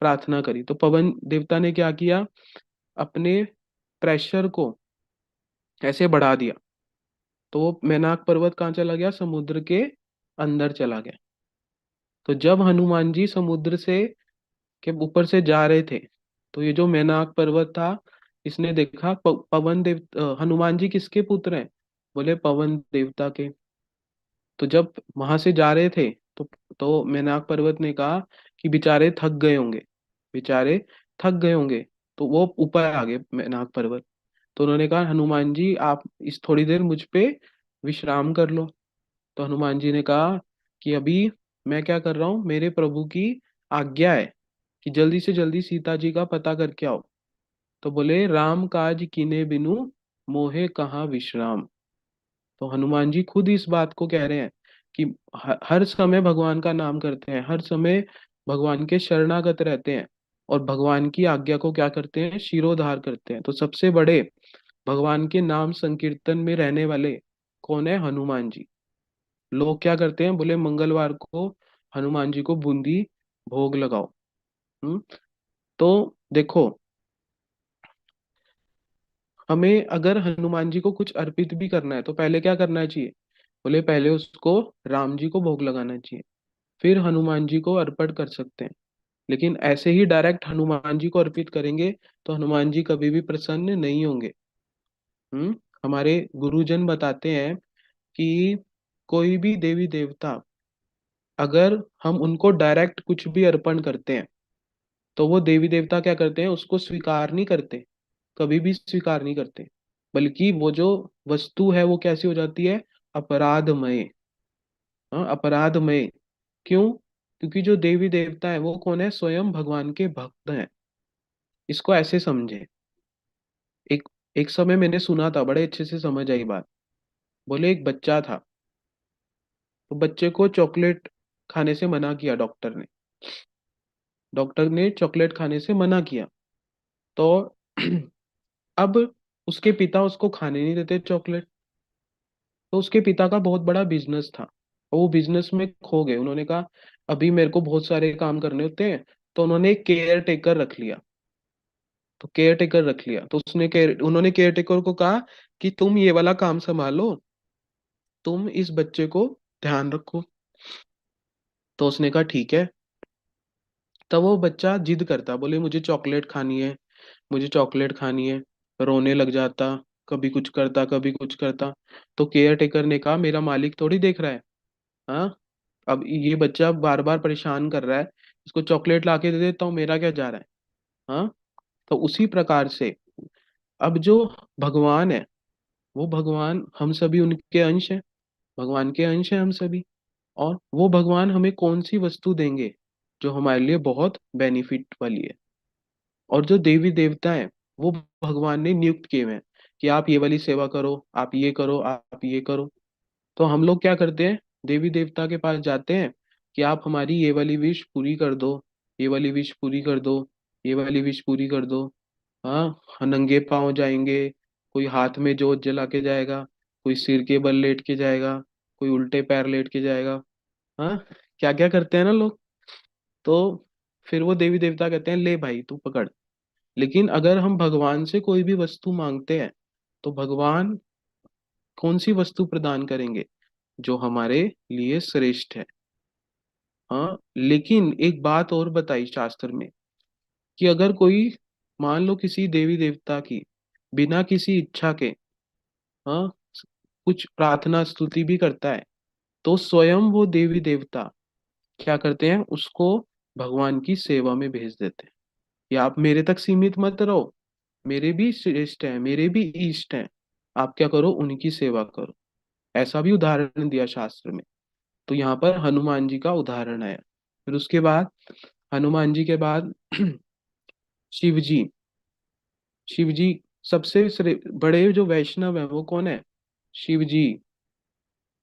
प्रार्थना करी, तो पवन देवता ने क्या किया, अपने प्रेशर को ऐसे बढ़ा दिया, तो वो मेनाक पर्वत कहाँ चला गया, समुद्र के अंदर चला गया। तो जब हनुमान जी समुद्र से के ऊपर से जा रहे थे, तो ये जो मेनाक पर्वत था, इसने देखा पवन देव हनुमान जी किसके पुत्र हैं, बोले पवन देवता के। तो जब वहां से जा रहे थे तो मैनाक पर्वत ने कहा कि बेचारे थक गए होंगे, बेचारे थक गए होंगे। तो वो ऊपर आ गए मैनाक पर्वत। तो उन्होंने कहा हनुमान जी आप इस थोड़ी देर मुझ पे विश्राम कर लो। तो हनुमान जी ने कहा कि अभी मैं क्या कर रहा हूँ, मेरे प्रभु की आज्ञा है कि जल्दी से जल्दी सीता जी का पता करके आओ। तो बोले राम काज कीने बिनु मोहे कहाँ विश्राम। तो हनुमान जी खुद इस बात को कह रहे हैं कि हर समय भगवान का नाम करते हैं, हर समय भगवान के शरणागत रहते हैं और भगवान की आज्ञा को क्या करते हैं, शिरोधार करते हैं। तो सबसे बड़े भगवान के नाम संकीर्तन में रहने वाले कौन है, हनुमान जी। लोग क्या करते हैं, बोले मंगलवार को हनुमान जी को बूंदी भोग लगाओ। हम्म। तो देखो, हमें अगर हनुमान जी को कुछ अर्पित भी करना है तो पहले क्या करना चाहिए, बोले पहले उसको राम जी को भोग लगाना चाहिए, फिर हनुमान जी को अर्पण कर सकते हैं। लेकिन ऐसे ही डायरेक्ट हनुमान जी को अर्पित करेंगे तो हनुमान जी कभी भी प्रसन्न नहीं होंगे। हमारे गुरुजन बताते हैं कि कोई भी देवी देवता, अगर हम उनको डायरेक्ट कुछ भी अर्पण करते हैं तो वो देवी देवता क्या करते हैं, उसको स्वीकार नहीं करते, कभी भी स्वीकार नहीं करते। बल्कि वो जो वस्तु है वो कैसी हो जाती है, अपराधमय। हाँ, अपराधमय। क्यों? क्योंकि जो देवी देवता है वो कौन है, स्वयं भगवान के भक्त हैं। इसको ऐसे समझे, एक एक समय मैंने सुना था, बड़े अच्छे से समझ आई बात। बोले एक बच्चा था, तो बच्चे को चॉकलेट खाने से मना किया डॉक्टर ने। डॉक्टर ने चॉकलेट खाने से मना किया। तो अब उसके पिता उसको खाने नहीं देते चॉकलेट। तो उसके पिता का बहुत बड़ा बिजनेस था और वो बिजनेस में खो गए। उन्होंने कहा अभी मेरे को बहुत सारे काम करने होते हैं। तो उन्होंने एक केयर टेकर रख लिया। तो केयर टेकर रख लिया तो उन्होंने केयर टेकर को कहा कि तुम ये वाला काम संभालो, तुम इस बच्चे को ध्यान रखो। तो उसने कहा ठीक है। तब वो बच्चा जिद करता, बोले मुझे चॉकलेट खानी है, मुझे चॉकलेट खानी है। रोने लग जाता, कभी कुछ करता कभी कुछ करता। तो केयर टेकर ने कहा मेरा मालिक थोड़ी देख रहा है। हाँ, अब ये बच्चा बार बार परेशान कर रहा है, इसको चॉकलेट ला के दे देता हूँ, मेरा क्या जा रहा है। हाँ। तो उसी प्रकार से अब जो भगवान है, वो भगवान हम सभी उनके अंश हैं, भगवान के अंश हैं हम सभी। और वो भगवान हमें कौन सी वस्तु देंगे जो हमारे लिए बहुत बेनिफिट वाली है। और जो देवी देवता हैं वो भगवान ने नियुक्त किए हुए हैं कि आप ये वाली सेवा करो, आप ये करो, आप ये करो। तो हम लोग क्या करते हैं, देवी देवता के पास जाते हैं कि आप हमारी ये वाली विश पूरी कर दो, ये वाली विश पूरी कर दो, ये वाली विश पूरी कर दो। हाँ, नंगे पाँव जाएंगे, कोई हाथ में जोत जला के जाएगा, कोई सिर के बल लेट के जाएगा, कोई उल्टे पैर लेट के जाएगा। हाँ, क्या क्या करते हैं ना लोग। तो फिर वो देवी देवता कहते हैं ले भाई तू पकड़। लेकिन अगर हम भगवान से कोई भी वस्तु मांगते हैं तो भगवान कौन सी वस्तु प्रदान करेंगे, जो हमारे लिए श्रेष्ठ है। हाँ, लेकिन एक बात और बताई शास्त्र में कि अगर कोई मान लो किसी देवी देवता की बिना किसी इच्छा के, हाँ, कुछ प्रार्थना स्तुति भी करता है तो स्वयं वो देवी देवता क्या करते हैं, उसको भगवान की सेवा में भेज देते हैं कि आप मेरे तक सीमित मत रहो, मेरे भी श्रेष्ठ हैं, मेरे भी इष्ट हैं, आप क्या करो, उनकी सेवा करो। ऐसा भी उदाहरण दिया शास्त्र में। तो यहाँ पर हनुमान जी का उदाहरण है। फिर उसके बाद हनुमान जी के बाद शिव जी। शिव जी सबसे बड़े जो वैष्णव है वो कौन है, शिव जी।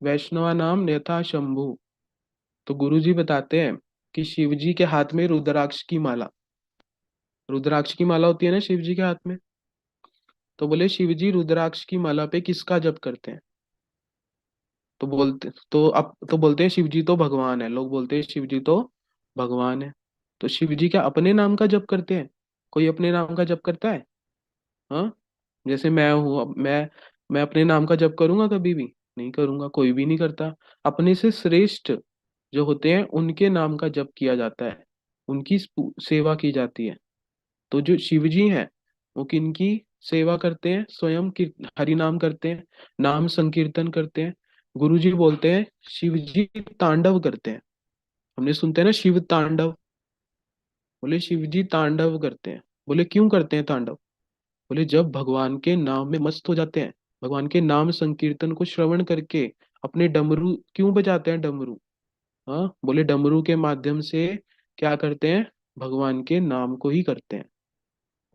वैष्णवा नाम यथा शंभु। तो गुरु जी बताते हैं कि शिव जी के हाथ में रुद्राक्ष की माला, रुद्राक्ष की माला होती है ना शिव जी के हाथ में। तो बोले शिव जी रुद्राक्ष की माला पे किसका जप करते हैं। तो बोलते हैं शिव जी तो भगवान है, लोग बोलते हैं शिव जी तो भगवान है। तो शिव जी क्या अपने नाम का जप करते हैं, कोई अपने नाम का जप करता है। हाँ, जैसे मैं हूँ, अब मैं अपने नाम का जप करूंगा कभी भी, नहीं करूंगा, कोई भी नहीं करता। अपने से श्रेष्ठ जो होते हैं उनके नाम का जप किया जाता है, उनकी सेवा की जाती है। तो जो शिव जी हैं वो किनकी सेवा करते हैं, स्वयं की हरि नाम करते हैं, नाम संकीर्तन करते हैं। गुरुजी बोलते हैं शिव जी तांडव करते हैं। हमने सुनते हैं ना शिव तांडव। बोले शिव जी तांडव करते हैं। बोले क्यों करते हैं तांडव? बोले जब भगवान के नाम में मस्त हो जाते हैं, भगवान के नाम संकीर्तन को श्रवण करके अपने डमरू क्यों बजाते हैं डमरू? हाँ, बोले डमरू के माध्यम से क्या करते हैं? भगवान के नाम को ही करते हैं।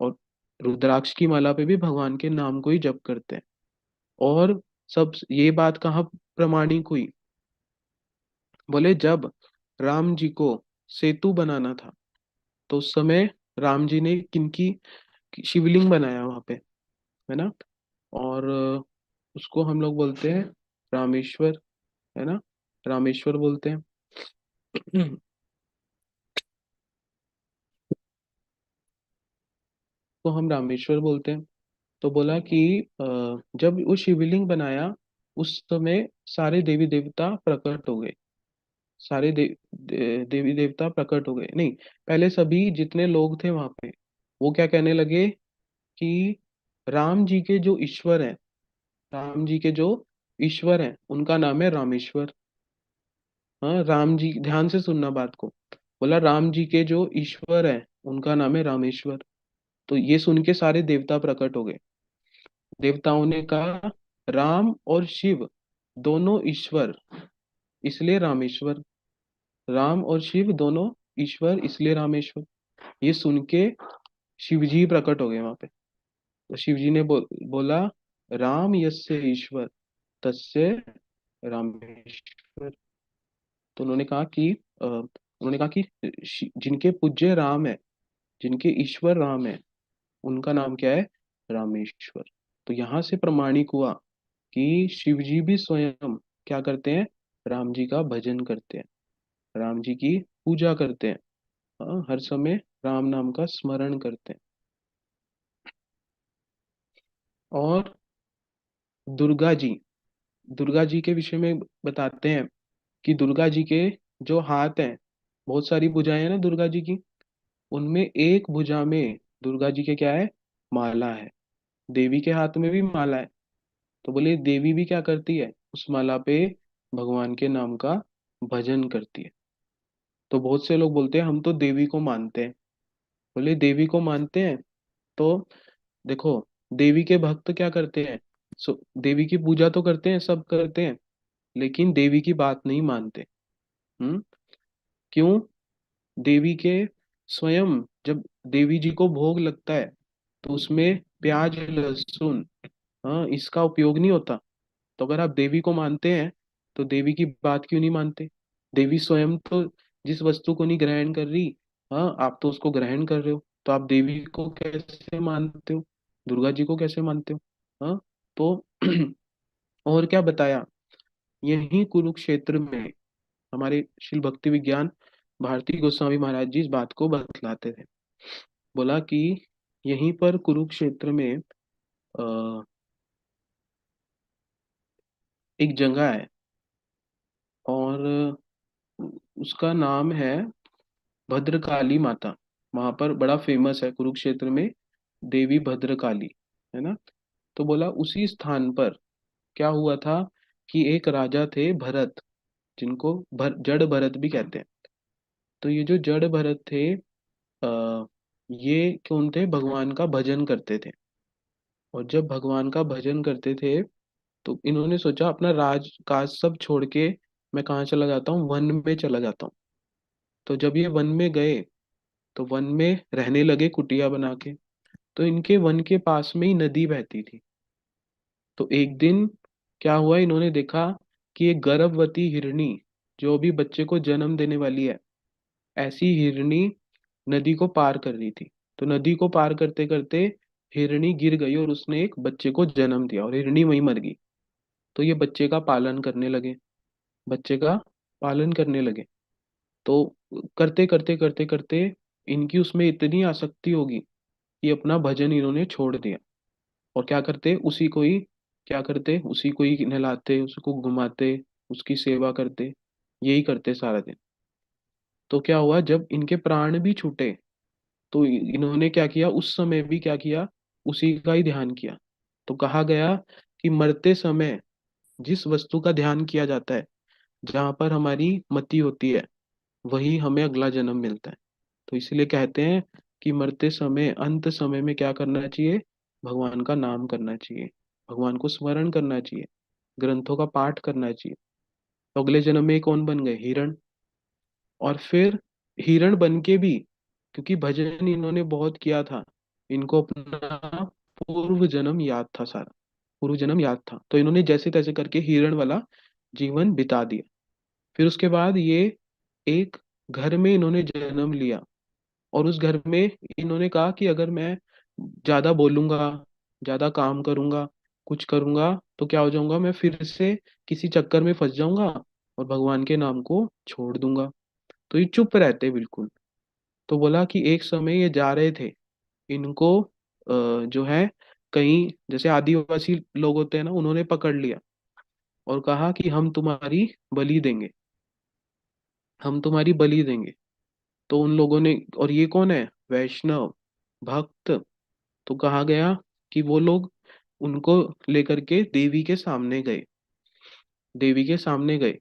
और रुद्राक्ष की माला पे भी भगवान के नाम को ही जप करते हैं। और सब ये बात कहाँ प्रमाणिक हुई? बोले जब राम जी को सेतु बनाना था, तो उस समय राम जी ने किनकी शिवलिंग बनाया वहां पे, है ना? और उसको हम लोग बोलते हैं रामेश्वर, है ना? रामेश्वर बोलते हैं। तो हम रामेश्वर बोलते हैं। तो बोला कि जब वो शिवलिंग बनाया, उस समय सारे देवी देवता प्रकट हो गए। सारे देवी देवता प्रकट हो गए नहीं, पहले सभी जितने लोग थे वहां पे, वो क्या कहने लगे कि राम जी के जो ईश्वर हैं, राम जी के जो ईश्वर हैं उनका नाम है रामेश्वर। हाँ, राम जी, ध्यान से सुनना बात को। बोला राम जी के जो ईश्वर हैं उनका नाम है रामेश्वर। तो ये सुन के सारे देवता प्रकट हो गए। देवताओं ने कहा राम और शिव दोनों ईश्वर, इसलिए रामेश्वर। राम और शिव दोनों ईश्वर, इसलिए रामेश्वर। ये सुन के शिव जी प्रकट हो गए वहां पे। तो शिव जी ने बोला राम यस्य ईश्वर तस्य रामेश्वर। तो उन्होंने कहा कि जिनके पूज्य राम है, जिनके ईश्वर राम है, उनका नाम क्या है? रामेश्वर। तो यहाँ से प्रमाणिक हुआ कि शिव जी भी स्वयं क्या करते हैं? राम जी का भजन करते हैं, राम जी की पूजा करते हैं। हाँ, हर समय राम नाम का स्मरण करते हैं। और दुर्गा जी, दुर्गा जी के विषय में बताते हैं कि दुर्गा जी के जो हाथ हैं, बहुत सारी भुजाएं हैं ना दुर्गा जी की, उनमें एक भुजा में दुर्गा जी के क्या है? माला है। देवी के हाथ में भी माला है। तो बोले देवी भी क्या करती है? उस माला पे भगवान के नाम का भजन करती है। तो बहुत से लोग बोलते हैं हम तो देवी को मानते हैं। बोले देवी को मानते हैं तो देखो, देवी के भक्त क्या करते हैं? देवी की पूजा तो करते हैं, सब करते हैं, लेकिन देवी की बात नहीं मानते। हम्म क्यों? देवी के स्वयं जब देवी जी को भोग लगता है, तो उसमें प्याज लहसुन, हाँ, इसका उपयोग नहीं होता। तो अगर आप देवी को मानते हैं तो देवी की बात क्यों नहीं मानते? देवी स्वयं तो जिस वस्तु को नहीं ग्रहण कर रही, हाँ, आप तो उसको ग्रहण कर रहे हो। तो आप देवी को कैसे मानते हो? दुर्गा जी को कैसे मानते हो? हाँ, तो और क्या बताया? यही कुरुक्षेत्र में हमारे श्री भक्ति विज्ञान भारती गोस्वामी महाराज जी इस बात को बतलाते थे। बोला कि यहीं पर कुरुक्षेत्र में एक जगह है, और उसका नाम है भद्रकाली माता। वहां पर बड़ा फेमस है कुरुक्षेत्र में देवी भद्रकाली, है ना? तो बोला उसी स्थान पर क्या हुआ था कि एक राजा थे भरत, जिनको जड़ भरत भी कहते हैं। तो ये जो जड़ भरत थे, ये कौन थे? भगवान का भजन करते थे। और जब भगवान का भजन करते थे, तो इन्होंने सोचा अपना राज काज सब छोड़ के मैं कहाँ चला जाता हूँ? वन में चला जाता हूँ। तो जब ये वन में गए, तो वन में रहने लगे कुटिया बना के। तो इनके वन के पास में ही नदी बहती थी। तो एक दिन क्या हुआ, इन्होंने देखा कि एक गर्भवती हिरनी जो अभी बच्चे को जन्म देने वाली है, ऐसी हिरनी नदी को पार कर रही थी। तो नदी को पार करते करते हिरनी गिर गई और उसने एक बच्चे को जन्म दिया, और हिरनी वहीं मर गई। तो ये बच्चे का पालन करने लगे, बच्चे का पालन करने लगे। तो करते करते करते करते इनकी उसमें इतनी आसक्ति होगी कि अपना भजन इन्होंने छोड़ दिया। और क्या करते? उसी को ही क्या करते? उसी को ही नहलाते, उसको घुमाते, उसकी सेवा करते, यही करते सारा दिन। तो क्या हुआ, जब इनके प्राण भी छूटे, तो इन्होंने क्या किया? उस समय भी क्या किया? उसी का ही ध्यान किया। तो कहा गया कि मरते समय जिस वस्तु का ध्यान किया जाता है, जहाँ पर हमारी मति होती है, वही हमें अगला जन्म मिलता है। तो इसलिए कहते हैं कि मरते समय, अंत समय में क्या करना चाहिए? भगवान का नाम करना चाहिए, भगवान को स्मरण करना चाहिए, ग्रंथों का पाठ करना चाहिए। तो अगले जन्म में ये कौन बन गए? हिरण। और फिर हिरण बन के भी, क्योंकि भजन इन्होंने बहुत किया था, इनको अपना पूर्व जन्म याद था, सारा पूर्व जन्म याद था, तो इन्होंने जैसे तैसे करके हिरण वाला जीवन बिता दिया। फिर उसके बाद ये एक घर में इन्होंने जन्म लिया, और उस घर में इन्होंने कहा कि अगर मैं ज्यादा बोलूंगा, ज्यादा काम करूंगा, कुछ करूंगा, तो क्या हो जाऊंगा? मैं फिर से किसी चक्कर में फंस जाऊंगा और भगवान के नाम को छोड़ दूंगा। तो ये चुप रहते बिल्कुल। तो बोला कि एक समय ये जा रहे थे, इनको जो है, कहीं जैसे आदिवासी लोग होते हैं ना, उन्होंने पकड़ लिया और कहा कि हम तुम्हारी बलि देंगे, हम तुम्हारी बलि देंगे। तो उन लोगों ने, और ये कौन है? वैष्णव भक्त। तो कहा गया कि वो लोग उनको लेकर के देवी के सामने गए, देवी के सामने गए,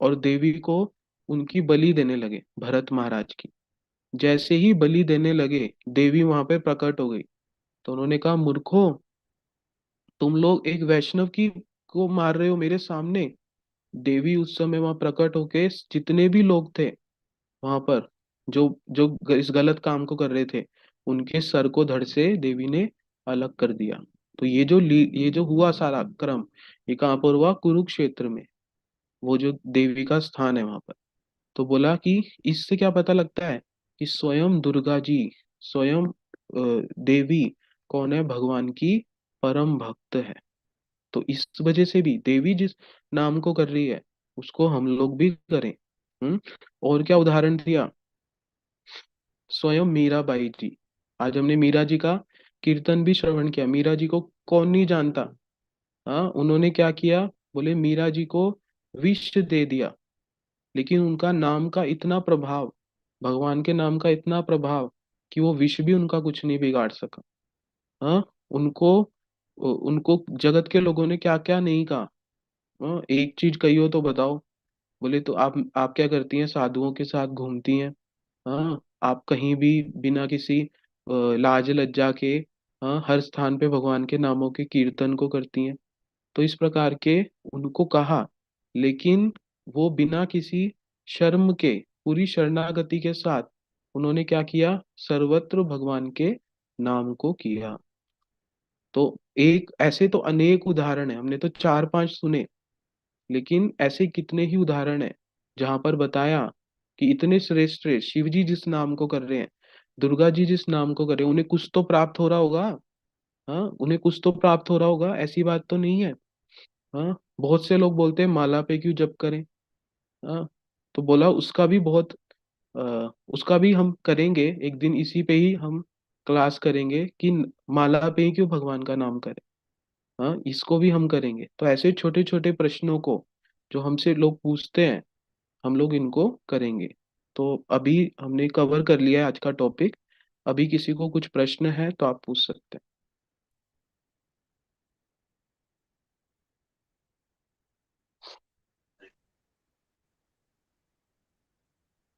और देवी को उनकी बलि देने लगे, भरत महाराज की। जैसे ही बलि देने लगे, देवी वहां पे प्रकट हो गई। तो उन्होंने कहा, मूर्खों, तुम लोग एक वैष्णव की को मार रहे हो मेरे सामने। देवी उस समय वहां प्रकट होके जितने भी लोग थे वहां पर, जो जो इस गलत काम को कर रहे थे, उनके सर को धड़ से देवी ने अलग कर दिया। तो ये जो हुआ सारा क्रम, ये कहाँ पर हुआ? कुरुक्षेत्र में, वो जो देवी का स्थान है वहां पर। तो बोला कि इससे क्या पता लगता है कि स्वयं दुर्गा जी, स्वयं देवी कौन है? भगवान की परम भक्त है। तो इस वजह से भी देवी जिस नाम को कर रही है, उसको हम लोग भी करें। हम्म। और क्या उदाहरण दिया? स्वयं मीराबाई जी। आज हमने मीरा जी का कीर्तन भी श्रवण किया। मीरा जी को कौन नहीं जानता? हाँ, उन्होंने क्या किया? बोले मीरा जी को विष दे दिया, लेकिन उनका नाम का इतना प्रभाव, भगवान के नाम का इतना प्रभाव, कि वो विष भी उनका कुछ नहीं बिगाड़ सका। हाँ, उनको उनको जगत के लोगों ने क्या क्या नहीं कहा। हाँ, एक चीज कही हो तो बताओ। बोले तो आप क्या करती हैं? साधुओं के साथ घूमती हैं। हाँ, आप कहीं भी बिना किसी लाज लज्जा के, हाँ, हर स्थान पे भगवान के नामों के कीर्तन को करती हैं। तो इस प्रकार के उनको कहा, लेकिन वो बिना किसी शर्म के, पूरी शरणागति के साथ उन्होंने क्या किया? सर्वत्र भगवान के नाम को किया। तो एक ऐसे तो अनेक उदाहरण है, हमने तो चार पांच सुने, लेकिन ऐसे कितने ही उदाहरण है जहां पर बताया कि इतने श्रेष्ठ श्रेष्ठ शिव जी जिस नाम को कर रहे हैं, दुर्गा जी जिस नाम को कर रहे हैं, उन्हें कुछ तो प्राप्त हो रहा होगा। हाँ, उन्हें कुछ तो प्राप्त हो रहा होगा, ऐसी बात तो नहीं है। हाँ, बहुत से लोग बोलते हैं माला पे क्यों जप करें। हाँ, तो बोला उसका भी बहुत, उसका भी हम करेंगे एक दिन, इसी पे ही हम क्लास करेंगे कि माला पे ही क्यों भगवान का नाम करें। हाँ, इसको भी हम करेंगे। तो ऐसे छोटे छोटे प्रश्नों को जो हमसे लोग पूछते हैं, हम लोग इनको करेंगे। तो अभी हमने कवर कर लिया है आज का टॉपिक। अभी किसी को कुछ प्रश्न है तो आप पूछ सकते हैं।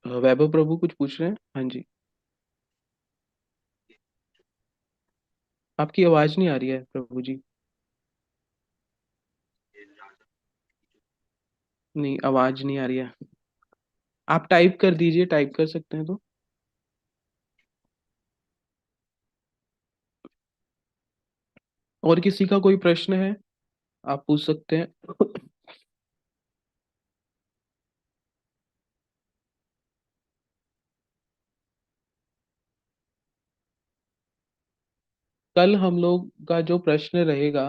वैभव प्रभु कुछ पूछ रहे हैं? हाँ जी। आपकी आवाज नहीं आ रही है प्रभु जी। नहीं, आवाज नहीं आ रही है। आप टाइप कर दीजिए, टाइप कर सकते हैं तो। और किसी का कोई प्रश्न है, आप पूछ सकते हैं। कल हम लोग का जो प्रश्न रहेगा,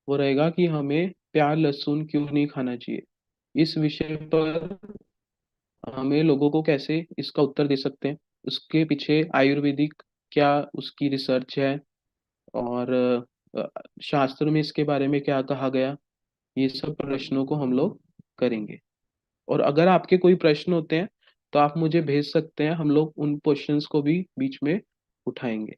वो रहेगा कि हमें प्याज लहसुन क्यों नहीं खाना चाहिए। इस विषय पर हमें लोगों को कैसे इसका उत्तर दे सकते हैं, उसके पीछे आयुर्वेदिक क्या उसकी रिसर्च है, और शास्त्र में इसके बारे में क्या कहा गया, ये सब प्रश्नों को हम लोग करेंगे। और अगर आपके कोई प्रश्न होते हैं तो आप मुझे भेज सकते हैं, हम लोग उन क्वेश्चंस को भी बीच में उठाएंगे।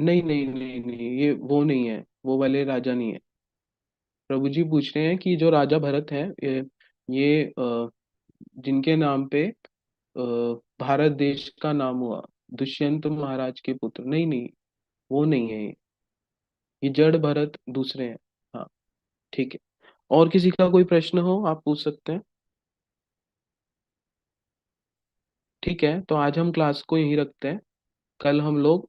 नहीं नहीं नहीं नहीं, ये वो नहीं है, वो वाले राजा नहीं है। प्रभु जी पूछ रहे हैं कि जो राजा भरत है, ये जिनके नाम पे भारत देश का नाम हुआ, दुष्यंत महाराज के पुत्र, नहीं नहीं, वो नहीं है ये जड़ भरत दूसरे हैं। हाँ, ठीक है। और किसी का कोई प्रश्न हो आप पूछ सकते हैं। ठीक है, तो आज हम क्लास को यहीं रखते हैं। कल हम लोग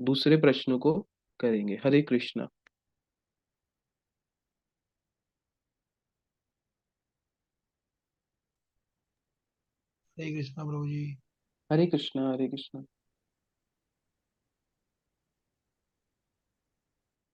दूसरे प्रश्न को करेंगे। हरे कृष्णा। हरे कृष्णा प्रभु जी। हरे कृष्णा, हरे कृष्णा।